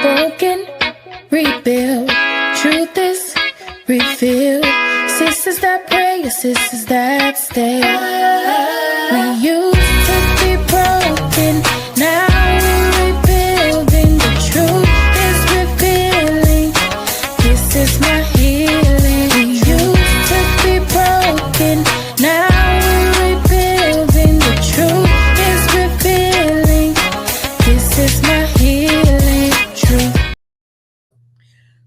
Broken, rebuild. Truth is revealed. Sisters that pray, sisters that stay. We used to be broken, now we're rebuilding. The truth is revealing. This is my healing. We used to be broken, now we're rebuilding. The truth is revealing. This is my healing. Truth.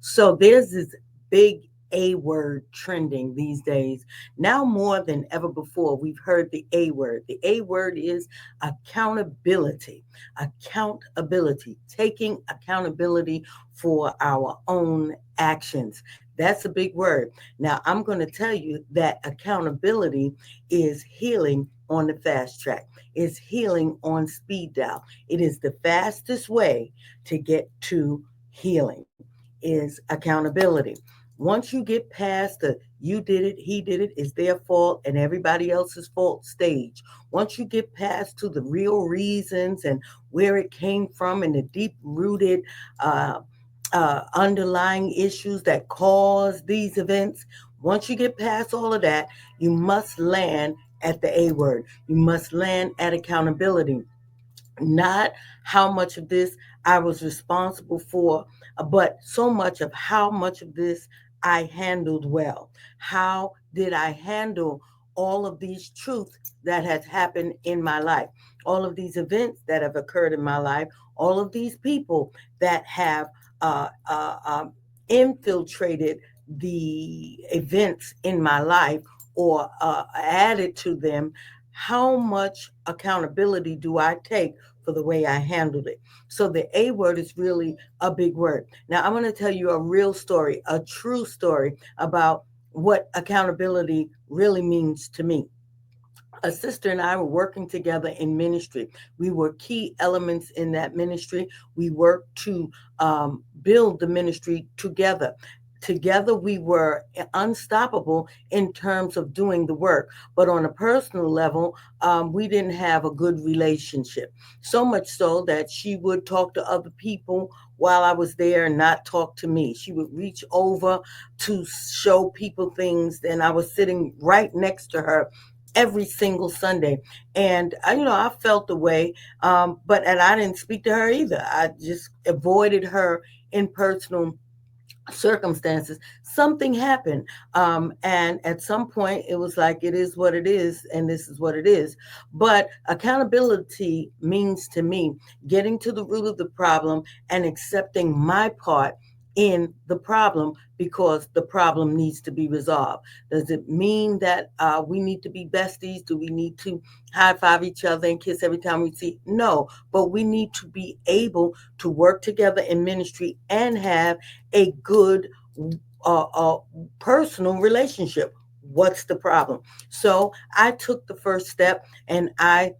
So there's this big A word trending these days. Now more than ever before, we've heard the A word. The A word is accountability. Accountability, taking accountability for our own actions. That's a big word. Now, I'm going to tell you that accountability is healing on the fast track. It's healing on speed dial. It is the fastest way to get to healing is accountability. Once you get past the you did it, he did it, it's their fault and everybody else's fault stage. Once you get past to the real reasons and where it came from and the deep rooted underlying issues that cause these events, once you get past all of that, you must land at the A word. You must land at accountability. Not how much of this I was responsible for, but so much of how much of this I handled well. How did I handle all of these truths that has happened in my life, all of these events that have occurred in my life, all of these people that have uh, uh, um, infiltrated the events in my life or added to them. How much accountability do I take for the way I handled it? So the A word is really a big word. Now, I'm going to tell you a real story, a true story about what accountability really means to me. A sister and I were working together in ministry. We were key elements in that ministry. We worked to build the ministry together. Together, we were unstoppable in terms of doing the work. But on a personal level, we didn't have a good relationship. So much so that she would talk to other people while I was there and not talk to me. She would reach over to show people things, and I was sitting right next to her every single Sunday. And I felt the way, and I didn't speak to her either. I just avoided her in personal circumstances. Something happened, and at some point it was like, it is what it is and this is what it is. But accountability means to me getting to the root of the problem and accepting my part in the problem, because the problem needs to be resolved. Does it mean that we need to be besties? Do we need to high five each other and kiss every time we see? No, but we need to be able to work together in ministry and have a good personal relationship. What's the problem? So I took the first step and I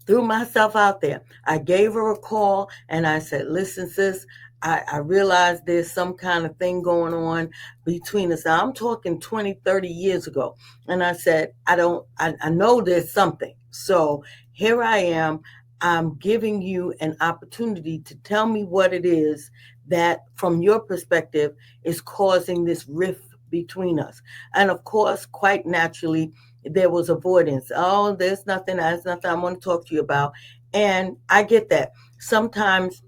threw myself out there. I gave her a call and I said, listen, sis, I realized there's some kind of thing going on between us. Now, I'm talking 20, 30 years ago. And I said, I know there's something. So here I am. I'm giving you an opportunity to tell me what it is that, from your perspective, is causing this rift between us. And of course, quite naturally, there was avoidance. Oh, there's nothing I want to talk to you about. And I get that. Sometimes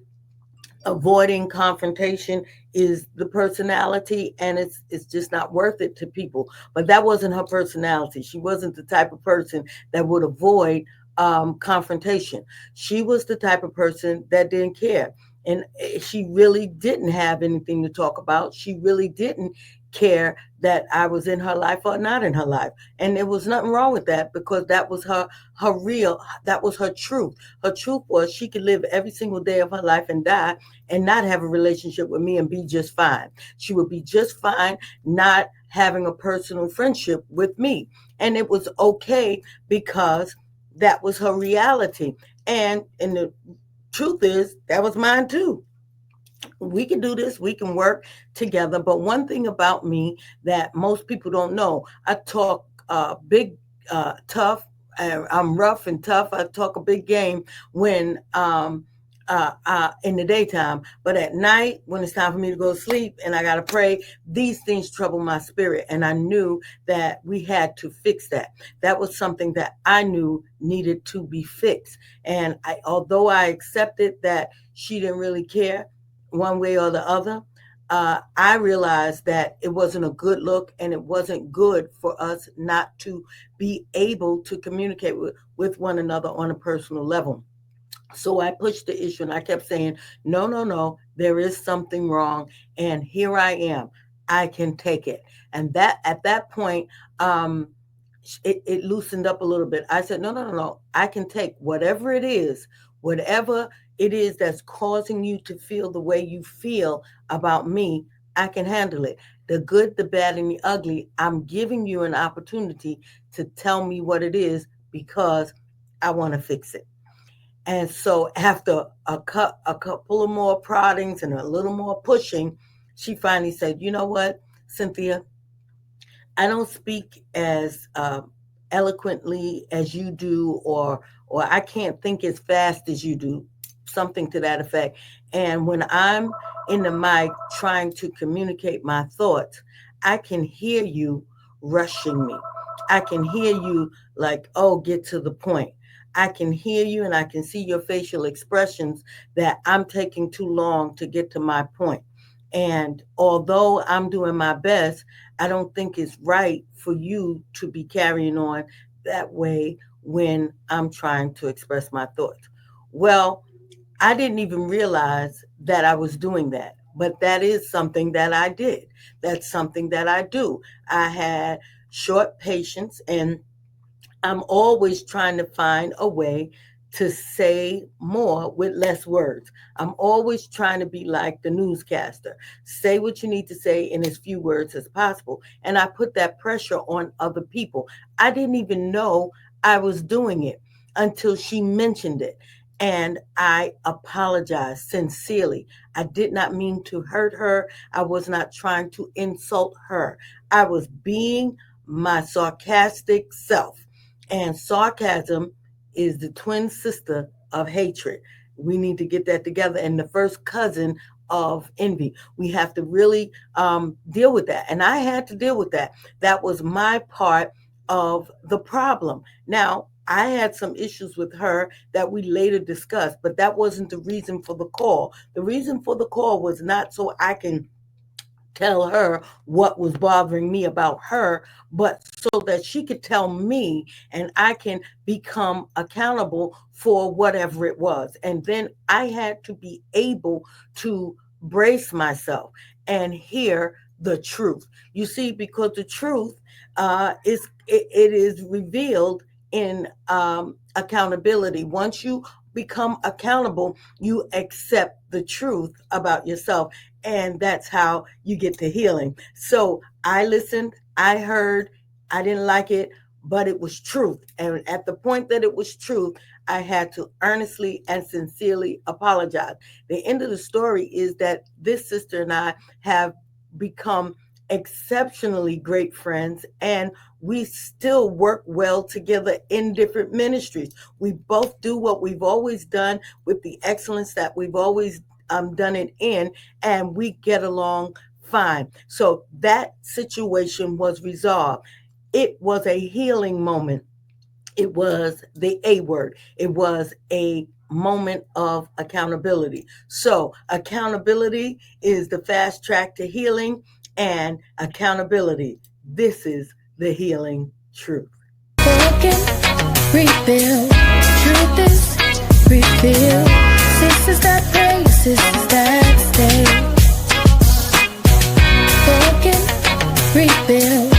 avoiding confrontation is the personality, and it's just not worth it to people. But that wasn't her personality. She wasn't the type of person that would avoid confrontation. She was the type of person that didn't care. And she really didn't have anything to talk about. She really didn't care that I was in her life or not in her life. And there was nothing wrong with that, because that was her real, that was her truth. Her truth was she could live every single day of her life and die and not have a relationship with me and be just fine. She would be just fine not having a personal friendship with me. And it was okay, because that was her reality. And the truth is, that was mine too. We can do this, we can work together. But one thing about me that most people don't know, I talk big, tough. I'm rough and tough. I talk a big game when in the daytime, but at night when it's time for me to go to sleep and I got to pray, these things trouble my spirit. And I knew that we had to fix that. That was something that I knew needed to be fixed. And although I accepted that she didn't really care one way or the other, I realized that it wasn't a good look and it wasn't good for us not to be able to communicate with one another on a personal level. So I pushed the issue and I kept saying, no, no, no, there is something wrong. And here I am. I can take it. And that at that point, it loosened up a little bit. I said, no, no, no, no. I can take whatever it is that's causing you to feel the way you feel about me. I can handle it. The good, the bad, and the ugly. I'm giving you an opportunity to tell me what it is because I want to fix it. And so after a couple of more proddings and a little more pushing, she finally said, you know what, Cynthia, I don't speak as eloquently as you do, or I can't think as fast as you do, something to that effect. And when I'm in the mic trying to communicate my thoughts, I can hear you rushing me. I can hear you like, oh, get to the point. I can hear you and I can see your facial expressions that I'm taking too long to get to my point. And although I'm doing my best, I don't think it's right for you to be carrying on that way when I'm trying to express my thoughts. Well, I didn't even realize that I was doing that, but that is something that I did. That's something that I do. I had short patience, and I'm always trying to find a way to say more with less words. I'm always trying to be like the newscaster. Say what you need to say in as few words as possible. And I put that pressure on other people. I didn't even know I was doing it until she mentioned it. And I apologized sincerely. I did not mean to hurt her. I was not trying to insult her. I was being my sarcastic self. And sarcasm is the twin sister of hatred. We need to get that together. And the first cousin of envy. We have to really deal with that. And I had to deal with that. That was my part of the problem. Now, I had some issues with her that we later discussed, but that wasn't the reason for the call. The reason for the call was not so I can tell her what was bothering me about her, but so that she could tell me and I can become accountable for whatever it was. And then I had to be able to brace myself and hear the truth. You see, because the truth is revealed in accountability. Once you become accountable, you accept the truth about yourself. And that's how you get to healing. So I listened, I heard, I didn't like it, but it was truth. And at the point that it was truth, I had to earnestly and sincerely apologize. The end of the story is that this sister and I have become exceptionally great friends, and we still work well together in different ministries. We both do what we've always done with the excellence that we've always done it in, and we get along fine. So that situation was resolved. It was a healing moment. It was the A word. It was a moment of accountability. So accountability is the fast track to healing, and accountability. This is the healing truth. Broken, rebuild. Truth is revealed. Sisters that pray, sisters that stay. Broken, rebuild.